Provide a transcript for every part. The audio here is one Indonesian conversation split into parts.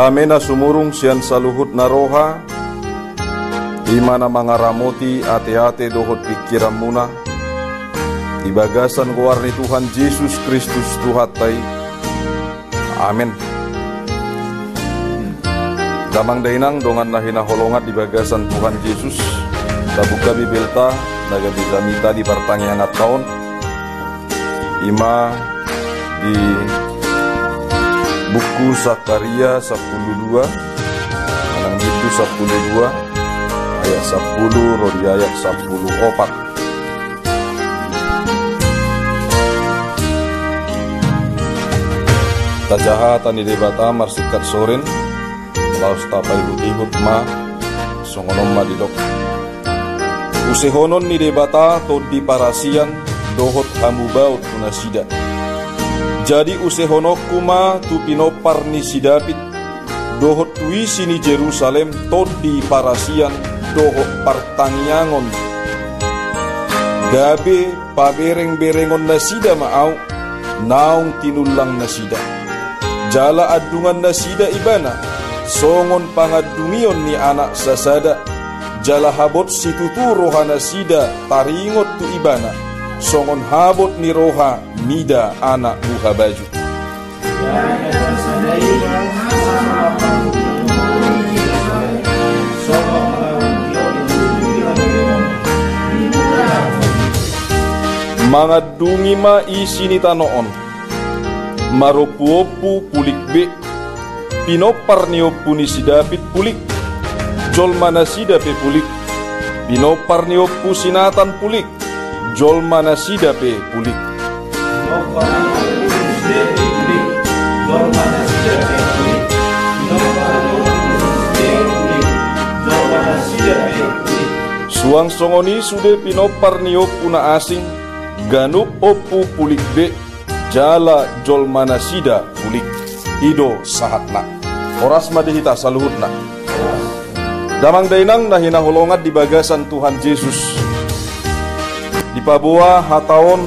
Amena sumurung sian saluhut naroha, imana mangaramoti ate-ate dohot pikiran muna, di bagasan warni Tuhan Yesus Kristus Tuhatai. Amin. Damang dainang dongan nahina holongat di bagasan Tuhan Yesus, tabuka bibelta naga bisa mita di pertanyaan tahun, ima di buku Sakaria 10:2, anang itu 10:2, ayat 10 rodi ayat 10:4. Tajahatan di debata marsikat sorin, laos tapai hut-hut ma, songonom ma didok. Usehonon ni debata to di parasian, dohot hamubaut tunasida. Jadi usehonoku ma tu pinopar ni sidapit, dohot tuisi ni Jerusalem to di parasian, dohot partangyangon. Gabe pabereng-berengon nasida maau, naung tinulang nasida. Jala adungan nasida ibana, songon pangadungion ni anak sasada. Jala habot situtu roha nasida, taringot tu ibana, songon habot ni roha nida anak buha baju. Mangadungi ma isi ni tanoon, maropu-opu pulik be, pinopar ni opu ni sidapit pulik, jol mana sidape pulik, pinopar ni opu sinatan pulik, jol mana sidape pulik. Suang songoni sude pinopar ni opu na asing, ganup opu pulik be, jala jol mana sida pulik, ido sahatna. Oras madihita saluhutna. Damang dainang nahina holongat di bagasan Tuhan Yesus. Di pabuah hataon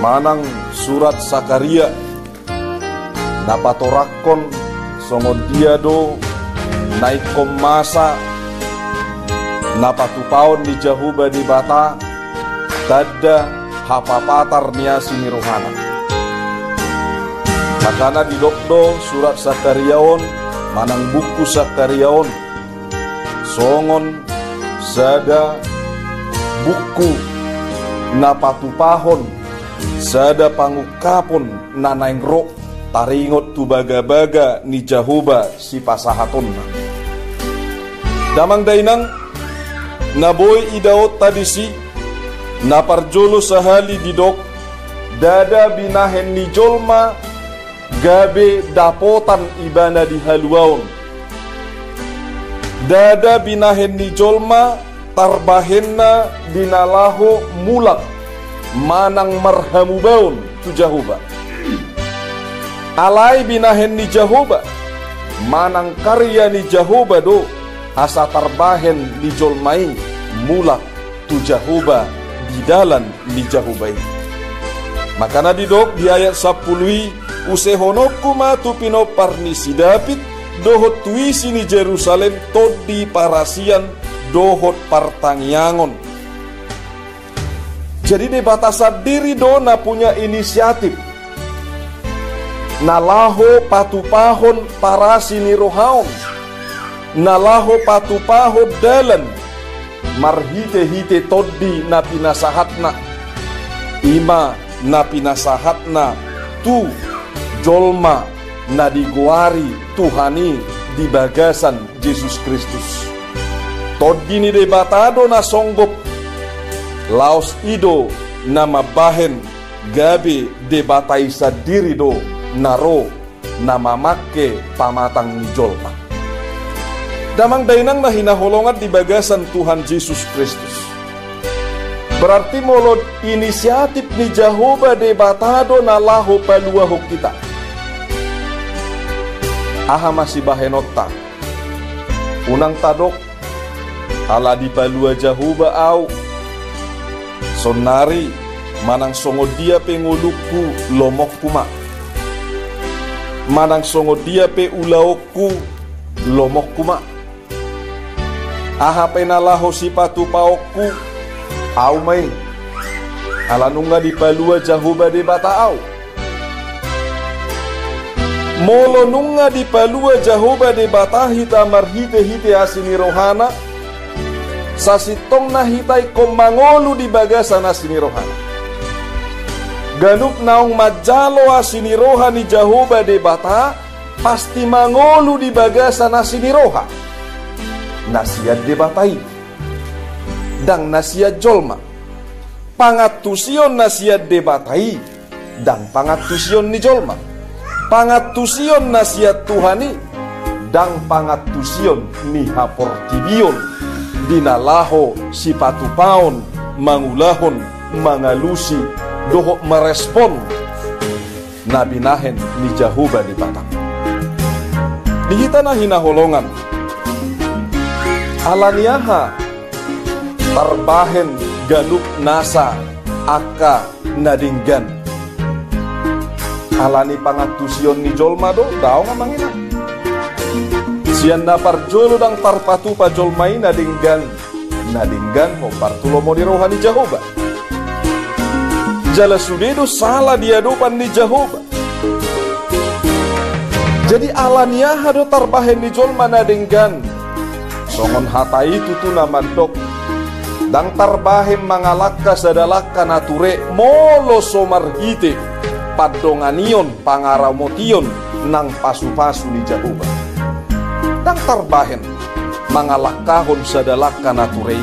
manang surat Sakaria, napatorakon songodiado naikom masa, napatupaon di jahuba di bata, tada hapapatar niasi ni rohana. Makana di dokdo surat Sakariaon, manang buku Sakariaon, songon sada buku napatupahon, sada pangukapon nanaing ro, taringot tu baga-baga ni jahuba si pasahaton. Damang dainang naboy idaot tadisi, naparjolo sahali didok, dada binahen ni jolma, gabe dapotan ibana di haluaon. Dada binahen ni jolma, tarbahenna dinalaho mulak, manang marhamubaon tu jahuba. Alai binahen ni jahuba, manang karya ni jahuba do, asa tarbahen ni jolmai, mulak tu jahuba di dalam ni jahubai. Makana didok di ayat 10, usehonoku matu pinopar ni sidapit, dohot tuisi ni Jerusalem todi parasian, dohot partangyangon. Jadi di batasan diri dona punya inisiatif, nalaho patupahon parasi ni rohaon, nalaho patupahon dalan, marhite-hite todi na pinasahatna, ima na pinasahatna tu jolma na diguari Tuhani di bagasan Yesus Kristus. Todi ni debatado na songgop, laos ido na mabahen gabi debatai sadiri do naro na mamake pamatang ni jolma. Damang dainang na hinaholongan di bagasan Tuhan Yesus Kristus. Berarti molod inisiatif ni Jehovah debatado na laho paluaho kita. Aha masih bahenota. Unang tadok ala di palua Jehovah au. Sonari manang songo dia penguluku lomok kuma. Manang songo dia pe ulaoku lomok kuma. Aha penalaho sipatu paokku au mai alanunga di palua Jahoba de bataau. Molo nunga di palua Jahoba de batahita marhite-hite asini rohana sasitong na hitai komangolu di bagasan asini rohana. Ganuk naong majalo asini rohani Jahoba de bata pasti mangolu di bagasan asini roha. Nasiat de batai dang nasiat jolma. Pangatusion nasiat de batai dang pangatusion ni jolma. Pangatusion nasiat Tuhani dang pangatusion ni haportibion dinalaho sipatu paon mangulahon mangalusi doho merespon nabinahen ni Jahoba di batang. Dihita na hinaholongan alaniaha tarbahen ganuk nasa aka nadinggan alani pangatusion ni jolma do daw nga mangina siyan na parjolo dang tarpatu pa jolmai nadinggan ho partulo mo di rohani Jahoba jala sudedo salah di hadapan ni Jahoba. Jadi alaniaha do tarbahen ni jolma nadinggan songon hata itu tu namandok dang tarbahem mangalaka sadalaka nature molo somarhite padonganion pangaramotion nang pasu-pasu ni Jahoba. Dang tarbahen mangalakahon sadalaka nature.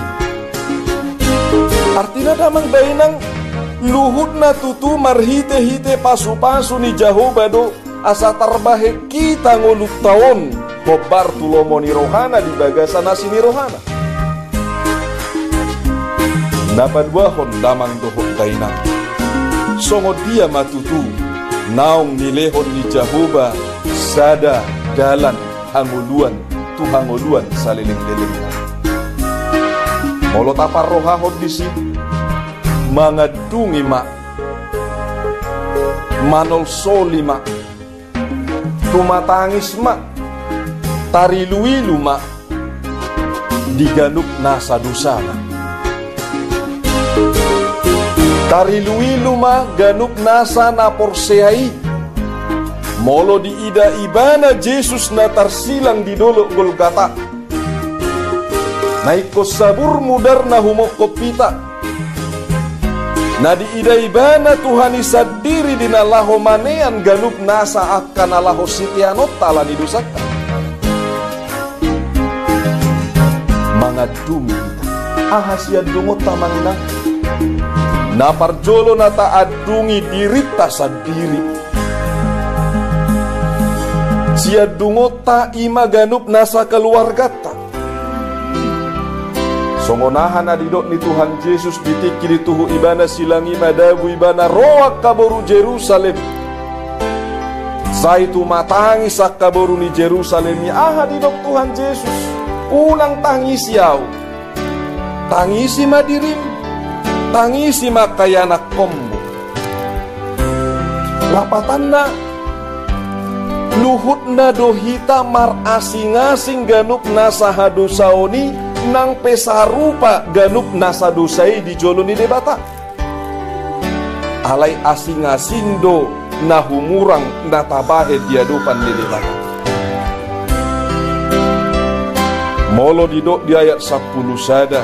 Artinya damang dainang luhut na tutu marhite-hite pasu-pasu ni Jahoba do asa tarbahe kita ngulut taon hobar tulomoni rohana di bagasan asini rohana. Dapat buahon damang dohok dainang songo dia matutu naong nilehon ni Jahoba sada dalan hanguluan tu hanguluan saliling-liling. Molo tapar rohahon disi mangadungi mak manol soli mak tumatangis mak tari luilu mak diganuk nasa dosana. Tari luilu ma ganuk nasa na porsehai molo di ida ibana Jesus na tarsilang di dolo Golgata naiko sabur mudar na humokopita na di ida ibana Tuhani sadiri dinalaho manean ganuk nasa akan alaho sitianot tala ni dosaka mangadumi kita ahasya dungot tamangina na parjolo na taadungi dirita sadiri siya dungot ta ima ganup nasa keluarga ta songonahan adidok ni Tuhan Yesus ditiki dituhu ibana silangi madabu ibana roak kaboru Jerusalem saitu matangi sak kaboru ni Jerusalem ni ahadidok Tuhan Yesus ulang tangisi yau tangisi madirim tangisi makayana kombo lapatan na luhut na dohita mar asing-asing ganup nasa hadosaoni nang pesarupa ganup nasa dosai di jolo ni debata alai asing-asing do na humurang natabahe diadupan di debata molo didok di ayat 10 sada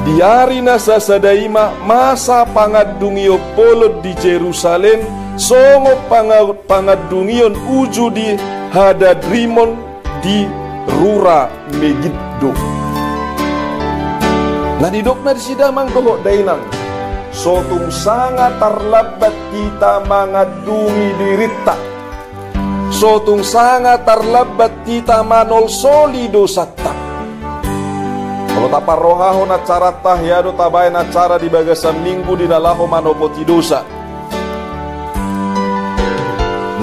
diari nasa sadaima masa pangadungio polod di Jerusalem songo pangadungion uju di Hadadrimon di Rura Megiddo. Nah didok na disidamang dohok dainang sotung sangat terlambat kita mangadungi dirita sotung sangat terlambat kita manol soli dosata. Kalau tapar rohaho na cara tahyado tabay na cara di bagasan minggu di nalaho manopoti dosa.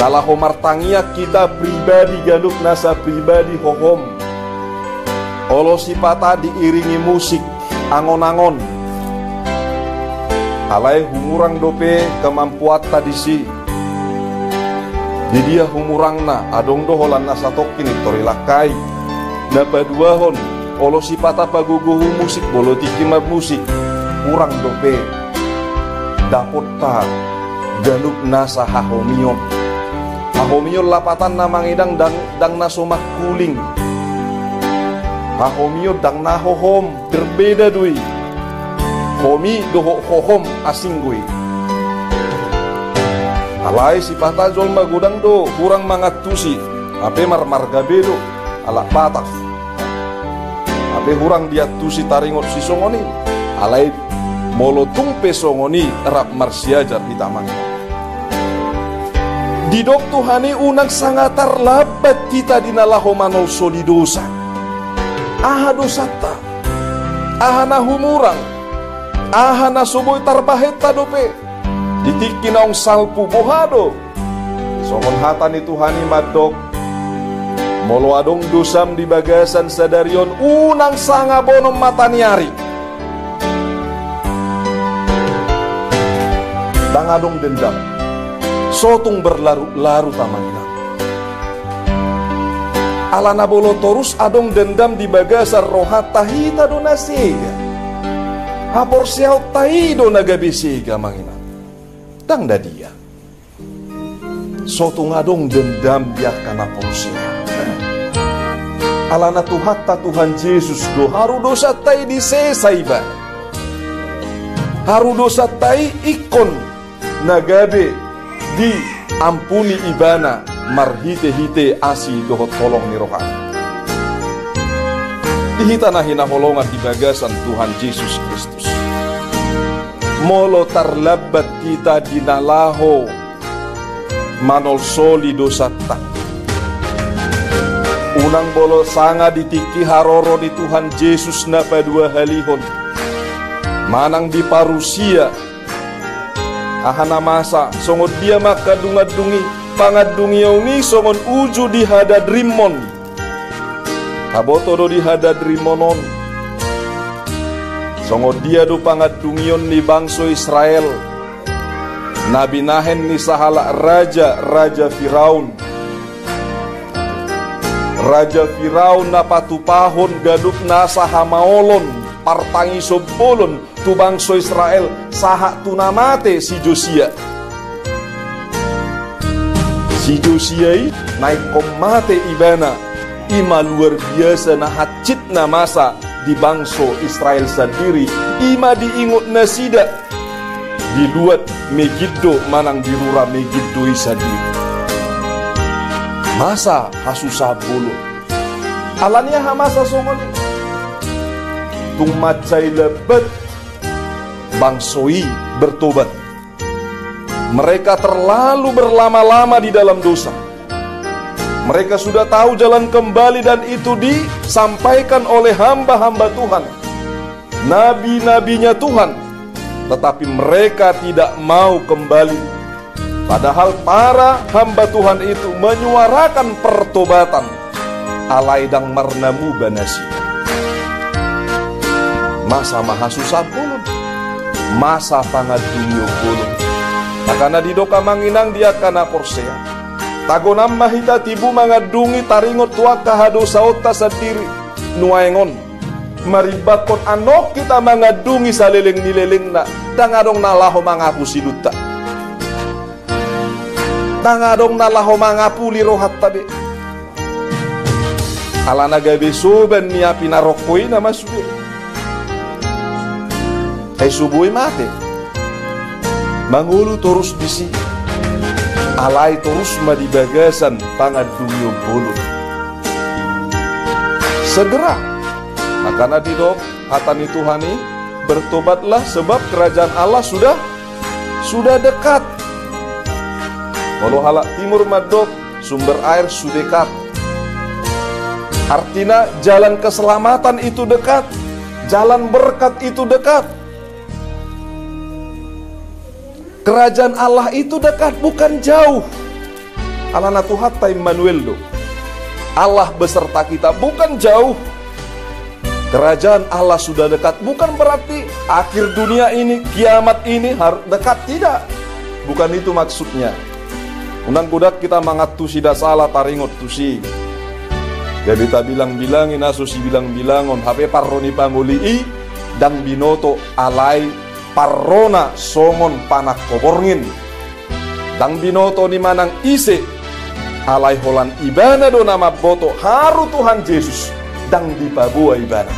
Nalaho martangia kita pribadi ganuk nasa pribadi hohom. Olo sipata diiringi musik angon-angon. Alai humurang dope kemampuan tadisi. Di dia humurangna adong doholan nasa tokkini torilakai. Napaduahon olo sipata paguguhu musik bolo tikimab musik. Kurang dope dapot ta ganup nasa hahomion. Hahomion lapatan namangidang dang nasomak kuling. Hahomion dang nahohom berbeda dui. Homi doho hohom asing gui. Alai sipata jol magudang do kurang mangatusi. Ape marmarga bedo ala patak. Ape hurang diatusi taringot si songoni. Alai molotung pesongoni erap marsiajar hitamang. Didok Tuhani unang sangatar labat kita dinalaho manol solidosa. Aha dosata. Aha na humurang. Aha na suboy tarbaheta dope. Ditiki naong salpu bohado. Songon hata ni Tuhani madok. Molo adong dosam di bagasan sadarion unang sanga bonom mataniari. Dang adong dendam. Sotung berlarut-larut tamangina. Alana bolo torus adong dendam di bagasan rohat tahita donasega. Hapor siau tahido nagabisega mangina. Dang dadia. Sotung adong dendam dia kana porsia. Alana tuhatta Tuhan Yesus do haru dosa tai di sesaiba. Haru dosa tai ikon nagabe di ampuni ibana marhite-hite asi dohot tolong ni rohan. Dihita na hinaholongan di bagasan Tuhan Yesus Kristus. Molo tarlabat kita dinalaho manol soli dosata. Unang bolo sanga ditiki haroro di Tuhan Yesus na padua halihon. Manang di parusia ahana masa songon dia maka dungadungi pangadungi yauni songon uju di hadadrimon. Aboto do di hadadrimonon. Songon dia do pangadungion ni bangso Israel. Nabi nahen ni sahala raja Firaun. Raja Firaun na patupahon gadup nasa hamaolon partangi sobolon tu bangso Israel saha tunamate si Josia. Si Josia naik komate ibana ima luar biasa na hacit na masa di bangso Israel sendiri ima diingot nasida diluat Megiddo manang dirura Megiddo sendiri. Masa hasusah bulu alania hamasa songoni tung macai lebat bangsoi bertobat. Mereka terlalu berlama-lama di dalam dosa. Mereka sudah tahu jalan kembali dan itu disampaikan oleh hamba-hamba Tuhan, nabi-nabinya Tuhan. Tetapi mereka tidak mau kembali. Padahal para hamba Tuhan itu menyuarakan pertobatan. Alaidang marnamu banasi. Masa maha susah pulun. Masa pangadunyo pulun. Takana didoka manginang dia kana porsea. Tagonam mahita tibu mangadungi taringot tua kahado saota sendiri. Nuaengon. Maribakon anok kita mangadungi saleleng nileleng na. Dangadong nalaho mangapu siluta. Dangadong nalaho mangapuli rohat tabi. Alana gabe soban niya pinarokoi na masubi. Ay subuhi mate. Mangulu terus bisi. Alay terus madibagasan pangadunyo bulu. Segera. Karena didok hatani Tuhani bertobatlah sebab kerajaan Allah sudah dekat. Walau halak timur madok sumber air sudah dekat. Artinya jalan keselamatan itu dekat. Jalan berkat itu dekat. Kerajaan Allah itu dekat, bukan jauh. Alana Tuhan Immanuel do. Allah beserta kita, bukan jauh. Kerajaan Allah sudah dekat, bukan berarti akhir dunia ini, kiamat ini harus dekat, tidak. Bukan itu maksudnya. Unang kudat kita mangat tu si salah taringot tu si. Gabi ta bilang-bilangin aso si bilang-bilangon hape parroni pangulii dan binoto alai parrona songon panak koborngin. Dan binoto ni manang ise alai holan ibana do nama boto haru Tuhan Yesus dang di pabua ibana.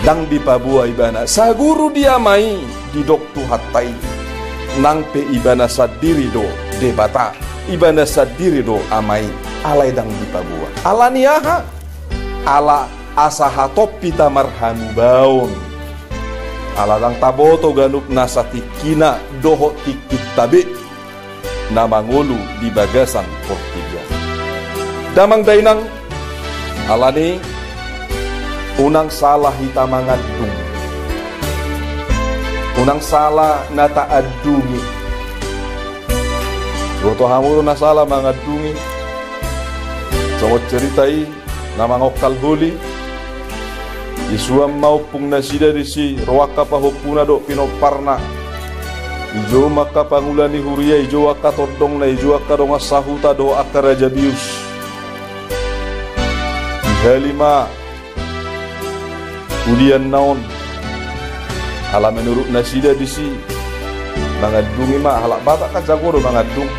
Dang di pabua ibana saguru dia mai di dok tu hatai nang pe ibana sadiri do debata ibana sadiri do amai alai dang di pabua ala niaha ala asaha topi tamarhamu baon ala dang taboto ganup nasati kina doho tikit tabe namangulu di bagasan portiga damang dainang alani unang salah hita mangadung unang salah nata adungi goto hamuro na salah mangadungi songot ceritai namangokal huli isuam maupung nasida disi roaka pahopuna do pinoparna ijo maka pangulani huria ijo aka tordong na ijo aka donga sahuta do aka raja bius halima udian naon ala menurut nasida disi mangadungi ma halak batak kan jago do mangadung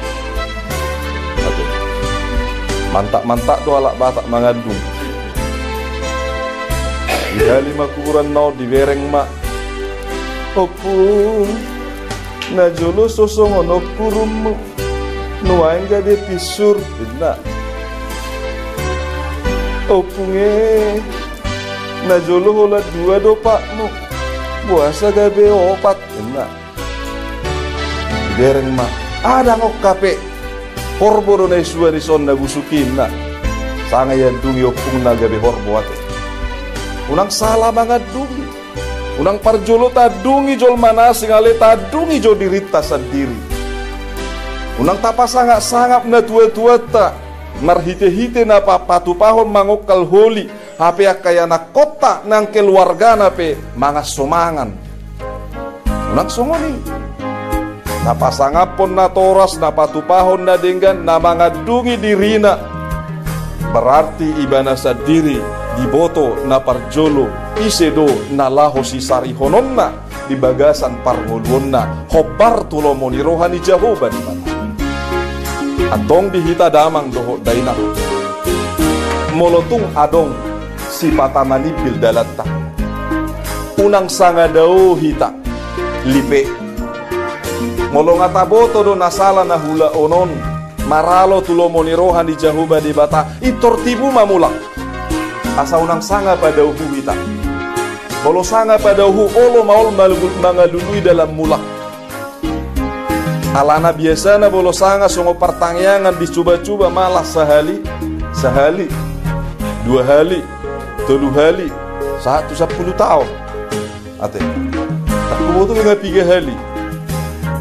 mantak-mantak do halak batak mangadung halima kuburan naon di bereng ma opung najolo sosongon okurum nuaing gabe pisur bina opunge najolo hola dua do pakmu puasa gabe opat enak dereng mah ada ngok kape horbo do nai suari son na busukin na sanga yan dungi opung na gabe horbo ate unang salah banget dungi unang parjolo tadungi jol manasi ngale tadungi jol dirita sendiri unang tapa sangap na tua-tua ta marhite-hite na papatu pahon mangokal holi hape kaya na kota nang keluarga na pe mga somangan unang songoni napasangapon na toras na patupahon na dinggan na mga dungi dirina berarti ibana sa diri diboto na parjolo isedo na laho si sarihonon na di bagasan parngulwon na hobar tulo mo ni rohani Jehovah di mana atong dihita damang doho dainak molotung adong si patamanipil dalatta unang sanga daw hita lipe molong ataboto do nasala na hula onon maralo tulo monirohan di Jehovah di bata itortibu mamulak asa unang sanga pada uhu hita molo sanga pada uhu olo maol mangalului dalam mulak alana biasa na bolo sanga songo pertangyangan dicoba-coba malah sehali 2 hari 3 hari 10 tahun ate tak kumoto nga 3 hari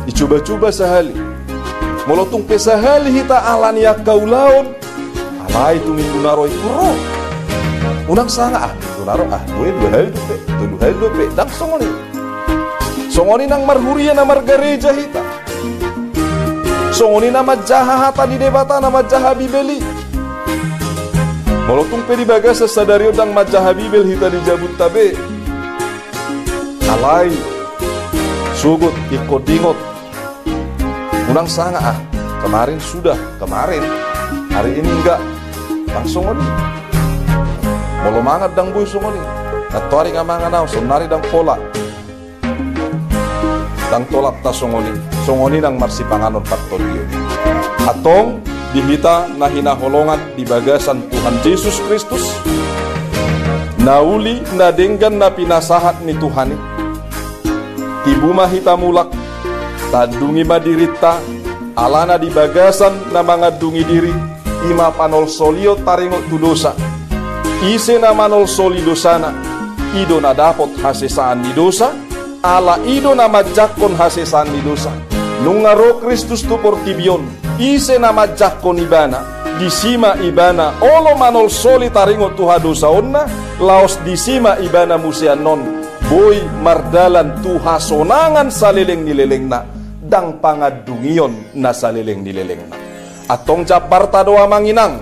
dicoba-coba sehali molotung pe sehali hita alani kaulaon alai tu minggu naro ikuro unang sanga minggu naro 2 hari dope 3 hari dope dak songoni nang marhuria na margareja hita songoni nama jaha hata di debata nama jaha bibeli molotung pe di bagasa sadario dang majaha bibel hita di jabut tabe alai sugut ikodingot unang sanga kemarin hari ini enggak langsung oni molo mangat dang boy songoni natori ngamanga naw sonari dang pola dang tolak ta songoni nang marsipanganon patolio atong dihita na hinaholongan di bagasan Tuhan Yesus Kristus nauli na denggan na pinasahat ni Tuhani tibuma hita mulak tadungi madirita alana di bagasan na mga dungi diri ima panol solio taringot tu dosa ise na manol soli dosana ido na dapot hasesaan ni dosa ala ido na majakon hasesaan ni dosa nungaro Kristus tu portibion ise na majakon ibana disima ibana olo manol soli taringot tu hadosa onna laos disima ibana musianon boy mardalan tu hasonangan salileng nileleng na indang pangadungion na salileng-nilileng na. Atong jabarta doa manginang,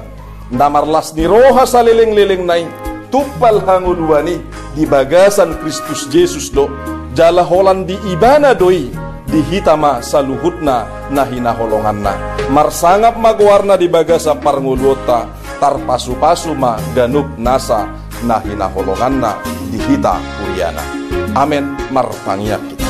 namarlas ni roha salileng-lileng na tupal hanguluani di bagasan Kristus Jesus do, jala holan di ibana doi, di hitama sa luhutna na hinaholongan na. Marsangap magwarna di bagasa parngulota, tarpasu-pasu ma ganup nasa na hinaholongan na di hita kuriana. Amen, marpangiyak kita.